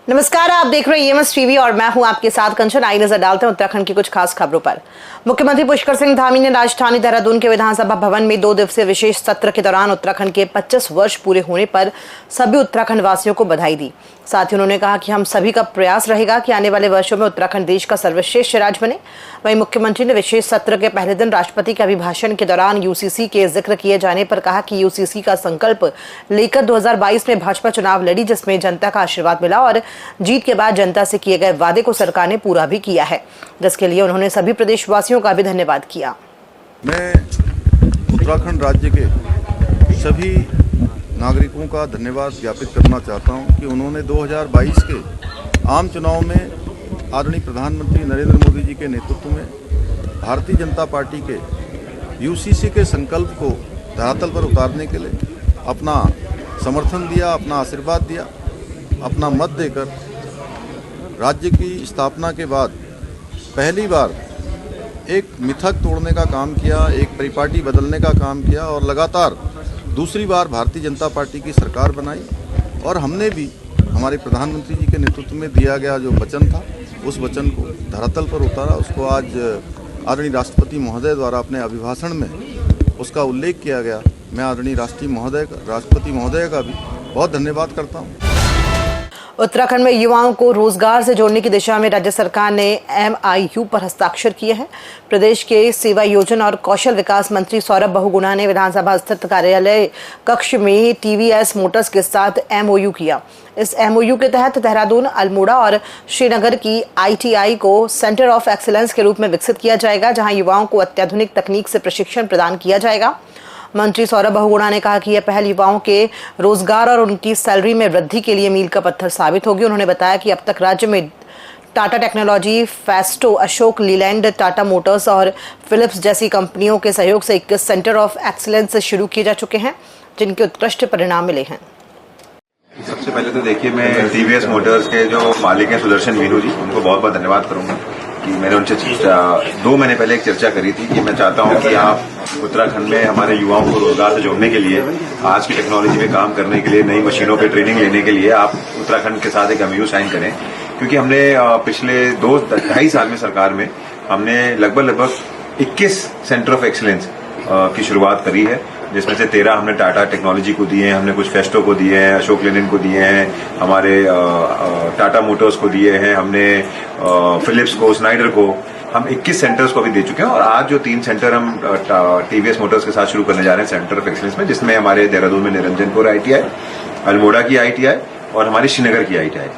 नमस्कार, आप देख रहे हैं ईएमएस टीवी और मैं हूं आपके साथ कंचन। आई नजर डालते हैं उत्तराखंड की कुछ खास खबरों पर। मुख्यमंत्री पुष्कर सिंह धामी ने राजधानी देहरादून के विधानसभा भवन में 2 दिवसीय विशेष सत्र के दौरान उत्तराखंड के 25 वर्ष पूरे होने पर सभी उत्तराखंड वासियों को बधाई दी। साथ ही उन्होंने कहा कि हम सभी का प्रयास रहेगा कि आने वाले वर्षों में उत्तराखंड देश का सर्वश्रेष्ठ राज्य बने। वहीं मुख्यमंत्री ने विशेष सत्र के पहले दिन राष्ट्रपति के अभिभाषण के दौरान यूसीसी के जिक्र किए जाने पर कहा कि यूसीसी का संकल्प लेकर 2022 में भाजपा चुनाव लड़ी, जिसमें जनता का आशीर्वाद मिला और जीत के बाद जनता से किए गए वादे को सरकार ने पूरा भी किया है, जिसके लिए उन्होंने सभी प्रदेशवासियों का भी धन्यवाद किया। मैं उत्तराखंड राज्य के सभी नागरिकों का धन्यवाद ज्ञापित करना चाहता हूं कि उन्होंने 2022 के आम चुनाव में आदरणीय प्रधानमंत्री नरेंद्र मोदी जी के नेतृत्व में भारतीय जनता पार्टी के यूसीसी के संकल्प को धरातल पर उतारने के लिए अपना समर्थन दिया, अपना आशीर्वाद दिया, अपना मत देकर राज्य की स्थापना के बाद पहली बार एक मिथक तोड़ने का काम किया, एक परिपाटी बदलने का काम किया और लगातार दूसरी बार भारतीय जनता पार्टी की सरकार बनाई। और हमने भी हमारे प्रधानमंत्री जी के नेतृत्व में दिया गया जो वचन था, उस वचन को धरातल पर उतारा। उसको आज आदरणीय राष्ट्रपति महोदय द्वारा अपने अभिभाषण में उसका उल्लेख किया गया। मैं आदरणीय राष्ट्रपति महोदय का भी बहुत धन्यवाद करता हूँ। उत्तराखंड में युवाओं को रोजगार से जोड़ने की दिशा में राज्य सरकार ने MIU पर हस्ताक्षर किए हैं। प्रदेश के सेवा योजना और कौशल विकास मंत्री सौरभ बहुगुणा ने विधानसभा स्थित कार्यालय कक्ष में TVS मोटर्स के साथ MOU किया। इस MOU के तहत देहरादून, अल्मोड़ा और श्रीनगर की ITI को सेंटर ऑफ एक्सीलेंस के रूप में विकसित किया जाएगा, जहां युवाओं को अत्याधुनिक तकनीक से प्रशिक्षण प्रदान किया जाएगा। मंत्री सौरभ बहुगुणा ने कहा कि यह पहल युवाओं के रोजगार और उनकी सैलरी में वृद्धि के लिए मील का पत्थर साबित होगी। उन्होंने बताया कि अब तक राज्य में Tata technology, Festo, Ashok Leyland, Tata Motors और फिलिप्स जैसी कंपनियों के सहयोग से 21 सेंटर ऑफ एक्सीलेंस शुरू किए जा चुके हैं, जिनके उत्कृष्ट परिणाम मिले हैं। सबसे पहले तो देखिए, मैं TVS मोटर्स के जो मालिक हैं सुदर्शन मीनू जी, उनको बहुत बहुत धन्यवाद करूंगा कि मैंने उनसे 2 महीने पहले एक चर्चा करी थी कि मैं चाहता हूं कि आप उत्तराखंड में हमारे युवाओं को रोजगार से जोड़ने के लिए, आज की टेक्नोलॉजी में काम करने के लिए, नई मशीनों पे ट्रेनिंग लेने के लिए आप उत्तराखंड के साथ एक MOU साइन करें। क्योंकि हमने पिछले 2-2.5 साल में सरकार में हमने लगभग 21 सेंटर ऑफ एक्सीलेंस की शुरुआत करी है, जिसमें से 13 हमने टाटा टेक्नोलॉजी को दिए हैं, हमने कुछ फेस्टो को दिए हैं, अशोक लेलैंड को दिए हैं, हमारे टाटा मोटर्स को दिए हैं, हमने फिलिप्स को, स्नाइडर को, हम 21 सेंटर्स को अभी दे चुके हैं। और आज जो 3 सेंटर हम TVS मोटर्स के साथ शुरू करने जा रहे हैं सेंटर ऑफ एक्सीलेंस में, जिसमें हमारे देहरादून में निरंजनपुर ITI, अल्मोड़ा की ITI और हमारी श्रीनगर की ITI।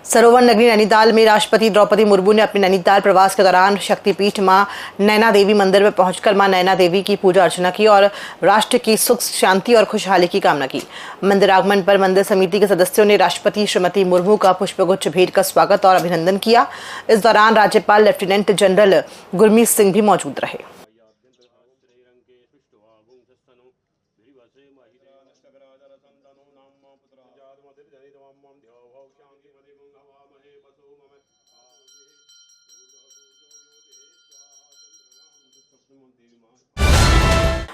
सरोवर नगरी नैनीताल में राष्ट्रपति द्रौपदी मुर्मू ने अपने नैनीताल प्रवास के दौरान शक्तिपीठ मां नैना देवी मंदिर में पहुंचकर मां नैना देवी की पूजा अर्चना की और राष्ट्र की सुख, शांति और खुशहाली की कामना की। मंदिर आगमन पर मंदिर समिति के सदस्यों ने राष्ट्रपति श्रीमती मुर्मू का पुष्पगुच्छ भेंट कर स्वागत और अभिनंदन किया। इस दौरान राज्यपाल लेफ्टिनेंट जनरल गुरमीत सिंह भी मौजूद रहे।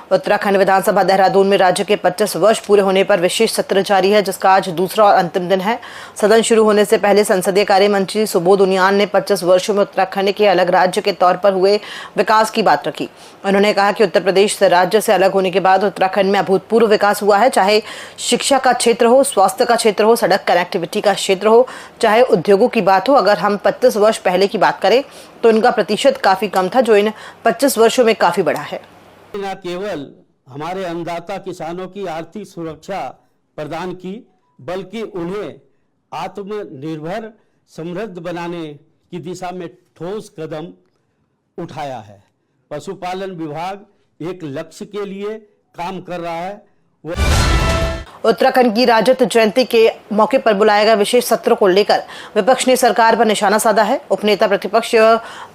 उत्तराखंड विधानसभा देहरादून में राज्य के 25 वर्ष पूरे होने पर विशेष सत्र जारी है, जिसका आज दूसरा और अंतिम दिन है। सदन शुरू होने से पहले संसदीय कार्य मंत्री सुबोध उनियाल ने 25 वर्षों में उत्तराखंड के अलग राज्य के तौर पर हुए विकास की बात रखी। उन्होंने कहा कि उत्तर प्रदेश राज्य से अलग होने के बाद उत्तराखंड में अभूतपूर्व विकास हुआ है, चाहे शिक्षा का क्षेत्र हो, स्वास्थ्य का क्षेत्र हो, सड़क कनेक्टिविटी का क्षेत्र हो, चाहे उद्योगों की बात हो। अगर हम 25 वर्ष पहले की बात करें तो इनका प्रतिशत काफी कम था, जो इन 25 वर्षों में काफी बढ़ा है। न केवल हमारे अन्नदाता किसानों की आर्थिक सुरक्षा प्रदान की, बल्कि उन्हें आत्मनिर्भर समृद्ध बनाने की दिशा में ठोस कदम उठाया है। पशुपालन विभाग एक लक्ष्य के लिए काम कर रहा है। उत्तराखंड की रजत जयंती के मौके पर बुलाए गए विशेष सत्र को लेकर विपक्ष ने सरकार पर निशाना साधा है। उपनेता प्रतिपक्ष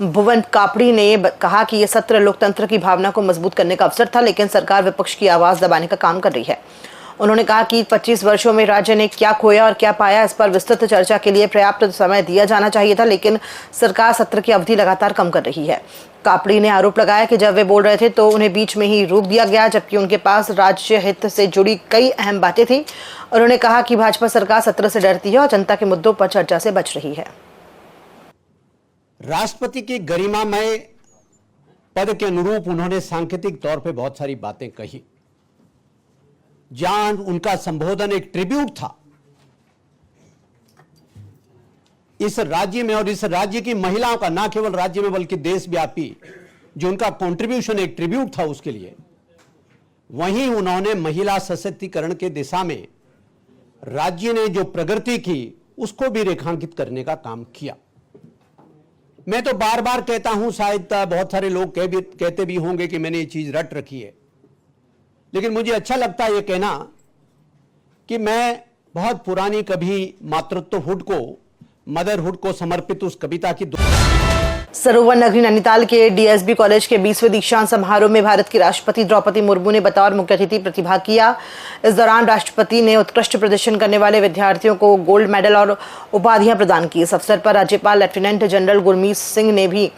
भुवन कापड़ी ने कहा कि यह सत्र लोकतंत्र की भावना को मजबूत करने का अवसर था, लेकिन सरकार विपक्ष की आवाज दबाने का काम कर रही है। उन्होंने कहा कि 25 वर्षों में राज्य ने क्या खोया और क्या पाया, इस पर विस्तृत चर्चा के लिए पर्याप्त समय दिया जाना चाहिए था, लेकिन सरकार सत्र की अवधि लगातार कम कर रही है। कापड़ी ने आरोप लगाया कि जब वे बोल रहे थे तो उन्हें बीच में ही रोक दिया गया, जबकि उनके पास राज्य हित से जुड़ी कई अहम बातें थी। उन्होंने कहा कि भाजपा सरकार सत्र से डरती है और जनता के मुद्दों पर चर्चा से बच रही है। राष्ट्रपति की गरिमामय पद के अनुरूप उन्होंने सांकेतिक तौर पे बहुत सारी बातें कही। जहां उनका संबोधन एक ट्रिब्यूट था इस राज्य में और इस राज्य की महिलाओं का, ना केवल राज्य में बल्कि देशव्यापी जो उनका कंट्रीब्यूशन एक ट्रिब्यूट था उसके लिए, वहीं उन्होंने महिला सशक्तिकरण के दिशा में राज्य ने जो प्रगति की उसको भी रेखांकित करने का काम किया। मैं तो बार बार कहता हूं, शायद बहुत सारे लोग कहते भी होंगे कि मैंने ये चीज रट रखी है, लेकिन मुझे अच्छा लगता है ये कहना कि मैं बहुत पुरानी कभी मातृत्वहुड को, मदरहुड को समर्पित उस कविता की सरोवर नगरी नैनीताल के डीएसबी कॉलेज के 20वें दीक्षांत समारोह में भारत की राष्ट्रपति द्रौपदी मुर्मू ने बतौर मुख्य अतिथि प्रतिभाग किया। इस दौरान राष्ट्रपति ने उत्कृष्ट प्रदर्शन करने वाले विद्यार्थियों को गोल्ड मेडल और उपाधियां प्रदान की। इस अवसर पर राज्यपाल लेफ्टिनेंट जनरल गुरमीत सिंह ने भी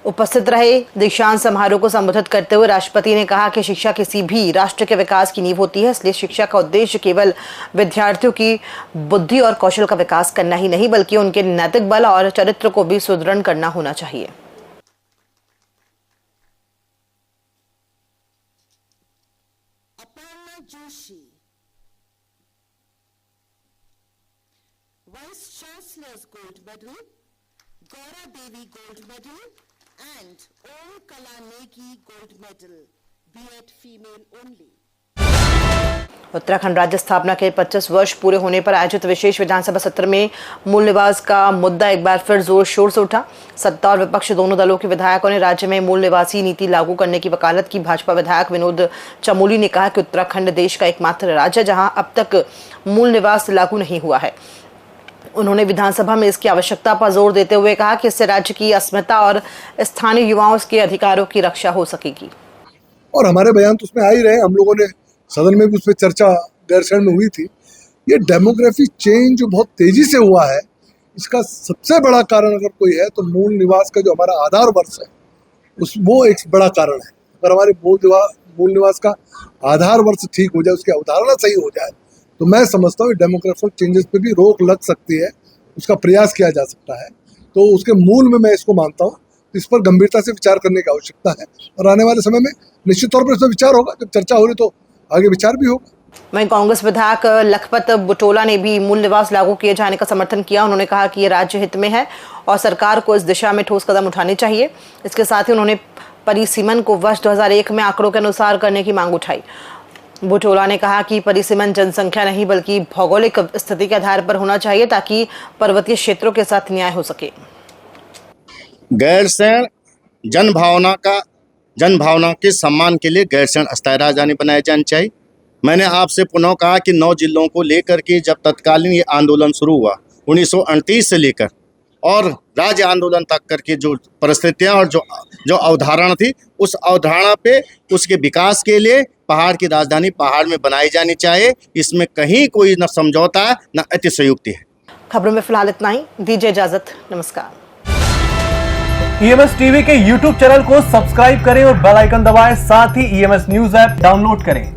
उपस्थित रहे। दीक्षांत समारोह को संबोधित करते हुए राष्ट्रपति ने कहा कि शिक्षा किसी भी राष्ट्र के विकास की नींव होती है, इसलिए शिक्षा का उद्देश्य केवल विद्यार्थियों की बुद्धि और कौशल का विकास करना ही नहीं, बल्कि उनके नैतिक बल और चरित्र को भी सुदृढ़ करना होना चाहिए। Aparna Joshi, vice chancellor's gold medal, Gaura Devi gold medal and Om Kala Negi gold medal, B.Ed female only. Uttarakhand राज्य स्थापना के 25 वर्ष पूरे होने पर आयोजित विशेष विधानसभा सत्र में मूल निवास का मुद्दा एक बार फिर जोर शोर से उठा। सत्ता और विपक्ष दोनों दलों के विधायकों ने राज्य में मूल निवासी नीति लागू करने की वकालत की। भाजपा विधायक विनोद चमोली ने कहा कि उत्तराखंड देश का एकमात्र राज्य जहां अब तक मूल निवास लागू नहीं हुआ है। उन्होंने विधानसभा में इसकी आवश्यकता पर जोर देते हुए कहा कि इससे राज्य की अस्मिता और स्थानीय युवाओं के अधिकारों की रक्षा हो सकेगी। और हमारे बयान तो उसमें आ ही रहे, हम लोगों ने सदन में भी उस पर चर्चा गैरसैंण में हुई थी। ये डेमोग्राफिक चेंज जो बहुत तेजी से हुआ है, इसका सबसे बड़ा कारण अगर कोई है तो मूल निवास का जो हमारा आधार वर्ष है वो एक बड़ा कारण है। अगर हमारे मूल निवास का आधार वर्ष ठीक हो जाए, उसकी अवधारणा सही हो जाए, तो मैं समझता हूँ डेमोग्राफिक चेंजेस पे भी रोक लग सकती है, उसका प्रयास किया जा सकता है। तो उसके मूल में मैं इसको मानता हूँ, इस पर गंभीरता से विचार करने की आवश्यकता है और आने वाले समय में निश्चित तौर पर इसमें विचार होगा। जब चर्चा हो रही तो आगे विचार भी होगा। वहीं कांग्रेस विधायक लखपत बुटोला ने भी मूल निवास लागू किए जाने का समर्थन किया। उन्होंने कहा कि ये राज्य हित में है और सरकार को इस दिशा में ठोस कदम उठाने चाहिए। इसके साथ ही उन्होंने परिसीमन को वर्ष 2001 में आंकड़ों के अनुसार करने की मांग उठाई। बुटोला ने कहा कि परिसीमन जनसंख्या नहीं बल्कि भौगोलिक स्थिति के आधार पर होना चाहिए ताकि पर्वतीय क्षेत्रों के साथ न्याय हो सके। गैरसैंण जनभावना के सम्मान के लिए गैरसैंण अस्थायी राजधानी बनाई जानी चाहिए। मैंने आपसे पुनः कहा कि 9 जिलों को लेकर के जब तत्कालीन ये आंदोलन शुरू हुआ 1938 से लेकर और राज्य आंदोलन तक करके जो परिस्थितियां और जो अवधारणा थी, उस अवधारणा पे उसके विकास के लिए पहाड़ की राजधानी पहाड़ में बनाई जानी चाहिए। इसमें कहीं कोई न समझौता न अतिशयोक्ति है। खबरों में फिलहाल इतना ही, दीजिए इजाजत, नमस्कार। ईएमएस टीवी के यूट्यूब चैनल को सब्सक्राइब करें और बेल आइकन दबाएं, साथ ही ईएमएस न्यूज ऐप डाउनलोड करें।